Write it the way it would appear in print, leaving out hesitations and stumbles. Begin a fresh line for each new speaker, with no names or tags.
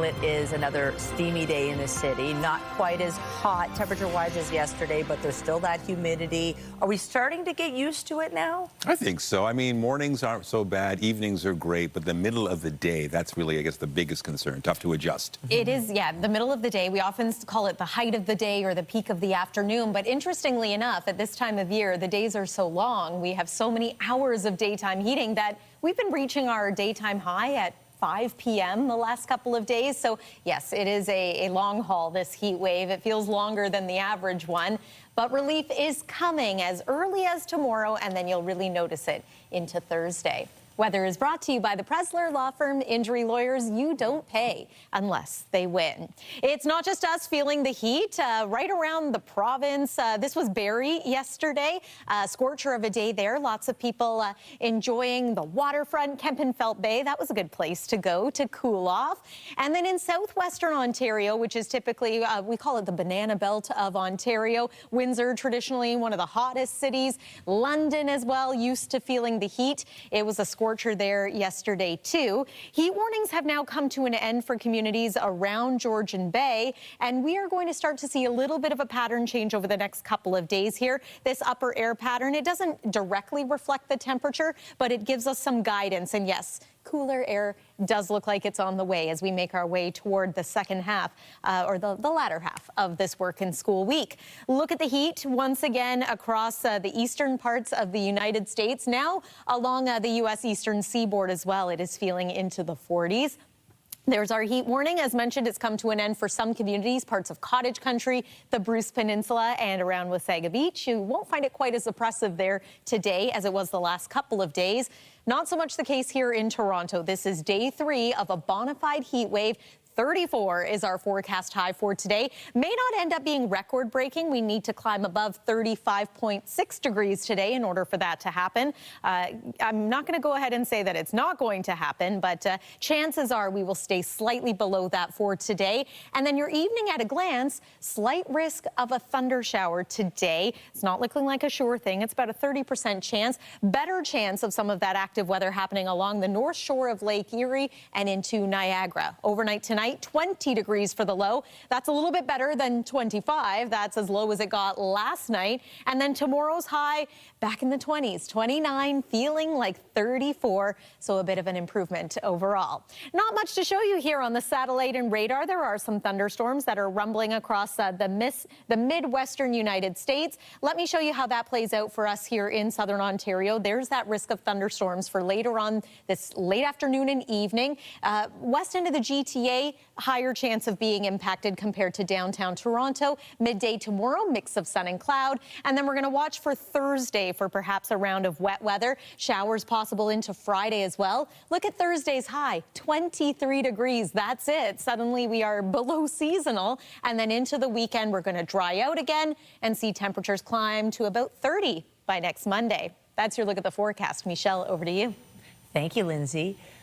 it is another steamy day in the city. Not quite as hot temperature-wise as yesterday, but there's still that humidity. Are we starting to get used to it now?
I think so. I mean, mornings aren't so bad, evenings are great, but the middle of the day, that's really, I guess, the biggest concern. Tough to adjust.
It is, yeah, the middle of the day. We often call it the height of the day or the peak of the afternoon, but interestingly enough, at this time of year, the days are so long. We have so many hours of daytime heating that we've been reaching our daytime high at 5 p.m. the last couple of days. So yes, it is a long haul, this heat wave. It feels longer than the average one, but relief is coming as early as tomorrow, and then you'll really notice it into Thursday. Weather is brought to you by the Presler Law Firm. Injury lawyers, you don't pay unless they win. It's not just us feeling the heat. Right around the province, this was Barrie yesterday. Scorcher of a day there. Lots of people enjoying the waterfront, Kempenfelt Bay. That was a good place to go to cool off. And then in southwestern Ontario, which is typically, we call it the banana belt of Ontario. Windsor, traditionally one of the hottest cities. London as well, used to feeling the heat. It was a scorcher there yesterday too. Heat warnings have now come to an end for communities around Georgian Bay, and we are going to start to see a little bit of a pattern change over the next couple of days here. This upper air pattern, it doesn't directly reflect the temperature, but it gives us some guidance. And yes, cooler air does look like it's on the way as we make our way toward the second half or the latter half of this work and school week. Look at the heat once again across the eastern parts of the United States. Now along the U.S. eastern seaboard as well, it is feeling into the 40s. There's our heat warning. As mentioned, it's come to an end for some communities, parts of cottage country, the Bruce Peninsula, and around Wasaga Beach. You won't find it quite as oppressive there today as it was the last couple of days. Not so much the case here in Toronto. This is day 3 of a bona fide heat wave. 34 is our forecast high for today. May not end up being record-breaking. We need to climb above 35.6 degrees today in order for that to happen. I'm not going to go ahead and say that it's not going to happen, but chances are we will stay slightly below that for today. And then your evening at a glance, slight risk of a thunder shower today. It's not looking like a sure thing. It's about a 30% chance. Better chance of some of that active weather happening along the north shore of Lake Erie and into Niagara. Overnight tonight, 20 degrees for the low. That's a little bit better than 25. That's as low as it got last night. And then tomorrow's high back in the 20s, 29, feeling like 34. So a bit of an improvement overall. Not much to show you here on the satellite and radar. There are some thunderstorms that are rumbling across the Midwestern United States. Let me show you how that plays out for us here in southern Ontario. There's that risk of thunderstorms for later on this late afternoon and evening. West end of the GTA, higher chance of being impacted compared to downtown Toronto. Midday tomorrow, mix of sun and cloud. And then we're going to watch for Thursday for perhaps a round of wet weather. Showers possible into Friday as well. Look at Thursday's high, 23 degrees. That's it. Suddenly we are below seasonal. And then into the weekend, we're going to dry out again and see temperatures climb to about 30 by next Monday. That's your look at the forecast. Michelle, over to you.
Thank you, Lindsay.